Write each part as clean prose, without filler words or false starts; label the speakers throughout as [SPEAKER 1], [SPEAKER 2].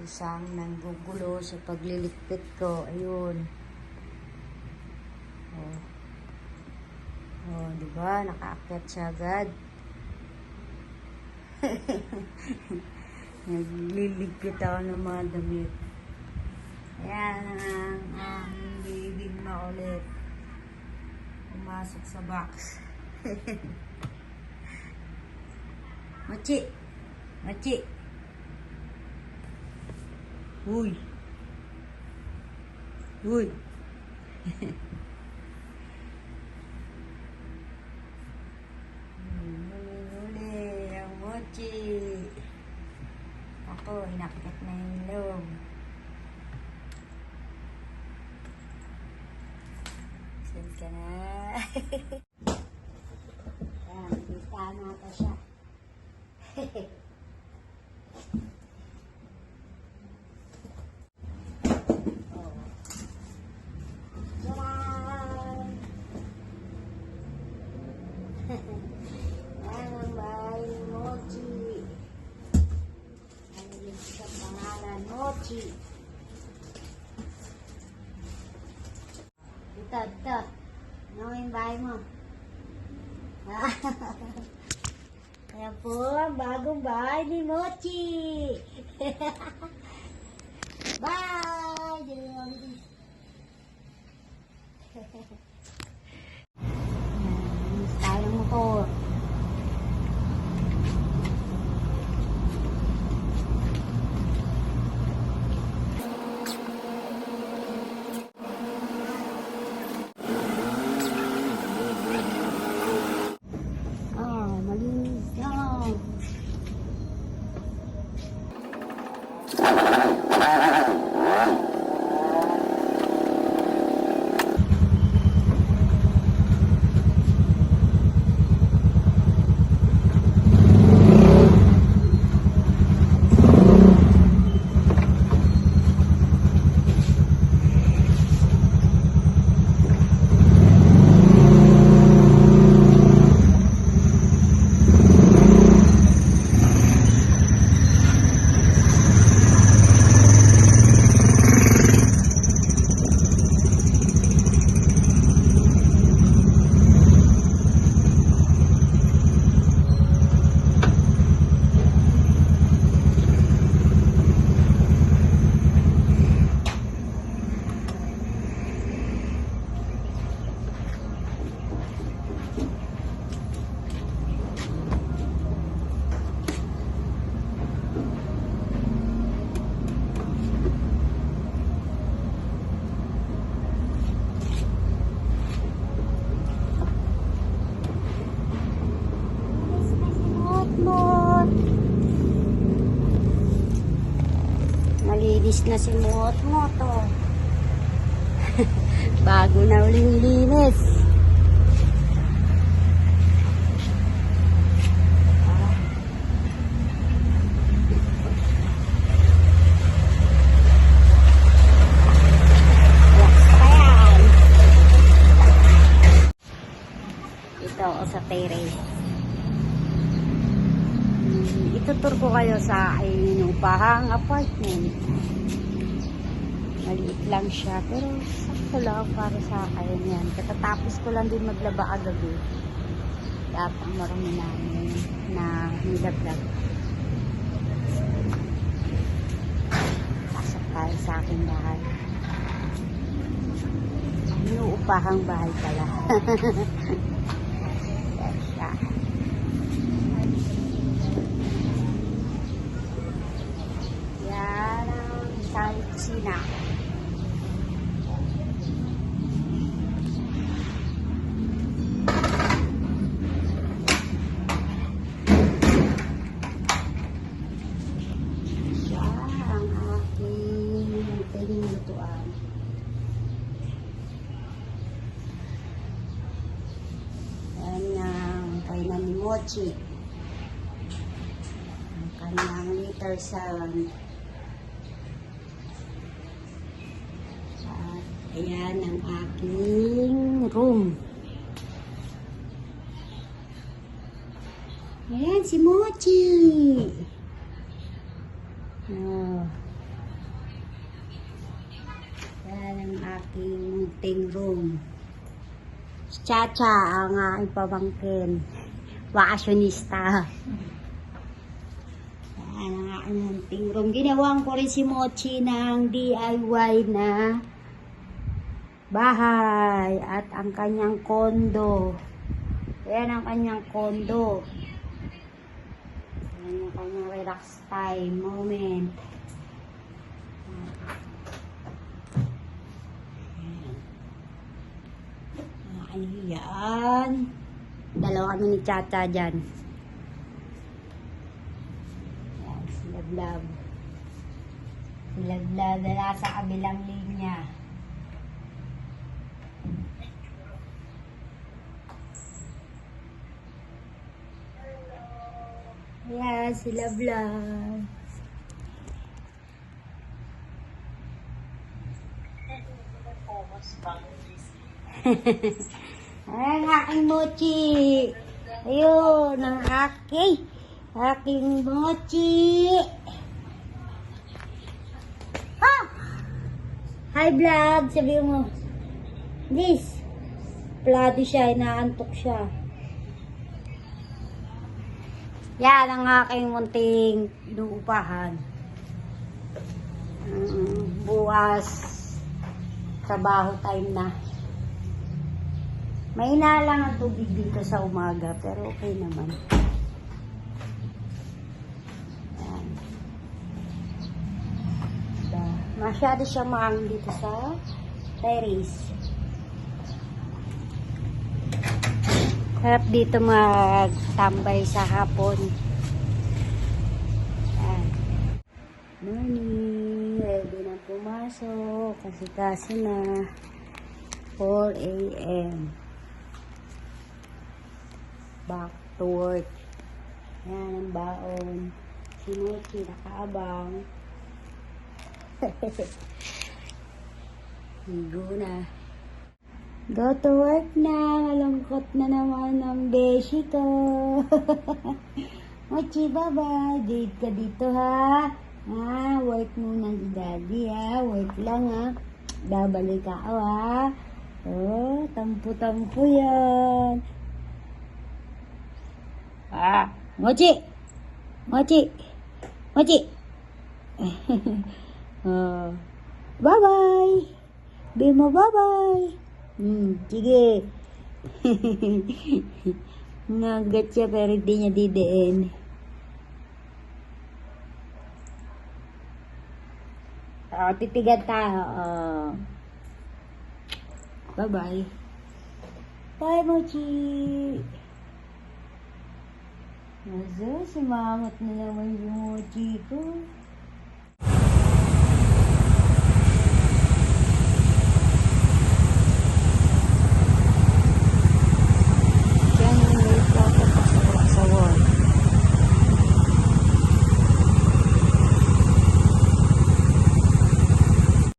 [SPEAKER 1] isang nanggugulo sa pagliligpit ko. Ayun. Oh. Oh, di ba? Nakaakyat siya agad. Nagliligpit ako ng mga damit. Ayan ang bibig na ulit. Pumasok sa box. Machi! Machi! Uy! Uy! Huli ang mochi. Ako, inakit na yung loob. Saan ka na? Ayan, kita nata siya. Oh. Tcharam! Ayan ang bahay ni Mochi. Ano yung sa pangalan? Mochi. Ito. Ano yung bahay mo? Ayan po ang bagong bahay ni Mochi. Bye! Ayan, tayo motor. Malinis na. Malinis na si Mot-Mot, oh. Bago na uling linis. Ito sa terrace. Itutur ko kayo sa inupahang apartment. Maliit lang siya, pero sakto lang para sa akin yan. Katatapos ko lang din maglaba agabi. At ang marami namin na nilaglag. Pasok tayo sa aking bahay. Inuupahang bahay pala. Yan siya. Yan ang isang kusina. Mochi. Ang kanyang litter salon. At ayan ang aking room. Ayan si Mochi. Oh. Yan ang aking meeting room. Si Chacha ang aking pamangkin. Wakasyonista. Yan ang aking meeting room. Ginawan ko rin si Mochi ng DIY na bahay at ang kanyang kondo. Yan ang kanyang kondo. Yan ang kanyang relax time moment. Ayan. Dalawa kami ni Chacha dyan. Ayan, si Lablab. Si Lablab na nasa kabilang linya. Ayan, si Lablab. Ay, ang aking mochi. Ayun, ang aking mochi. Ha! Hi, vlog. Sabi mo. This. Plado siya. Inaantok siya. Yan ang aking munting luupahan. Bukas. Trabaho time na. May lang ang tubig dito sa umaga, pero okay naman. Ayan. Masyado siyang maangin dito sa terrace. Harap dito magtambay sa hapon. Ayan. Morning. Ready na pumasok. Kasi na 4 a.m. Back to work. Yan ang baon. Si Mochi nakaabang. Higo na. Go to work na. Malungkot na naman ang beshi ko. Mochi, bye-bye. Date ka dito, ha? Work muna si daddy, ha? Work lang, ha? Babalik ka, ha? Oh, tampu-tampu yan. Mochi! Mochi! Mochi! Bye-bye! Bimo, bye-bye! Sige. Nagat siya pero hindi niya didiin. Titigan tayo. Bye-bye. Bye, Mochi! Nazo, sumangot na naman yung Mochi ko. Diyan yung late ako sa work.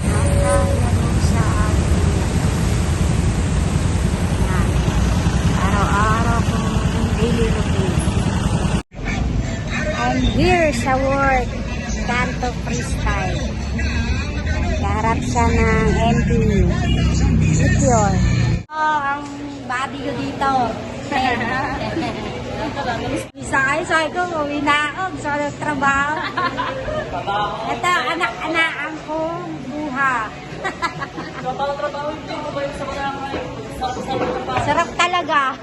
[SPEAKER 1] Nakalamog sa araw-araw kong daily routine. I'm here sa work, Kanto Freestyle. Kaharap siya ng MP. Secure. Ang body ko dito. Sakay ko, uwi na ako. Gusto ko nagtrabaho. Ito, anak-anaan ko, buha. Sarap talaga.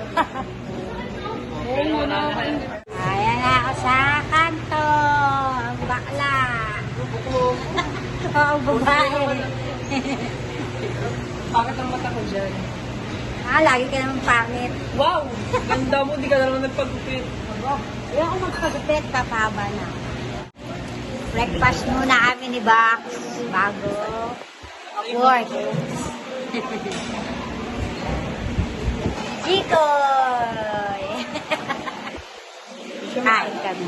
[SPEAKER 1] Ayan na ako sa kanto. Ang bakla. Oo, babae.
[SPEAKER 2] Bakit ang mata ko dyan?
[SPEAKER 1] Lagi ka naman pangit.
[SPEAKER 2] Wow! Ganda mo, di ka naman nagpagupit.
[SPEAKER 1] Ayoko magpagupit, papaba na. Breakfast muna kami ni Bax bago mag-work. Chikoy! Kain kami.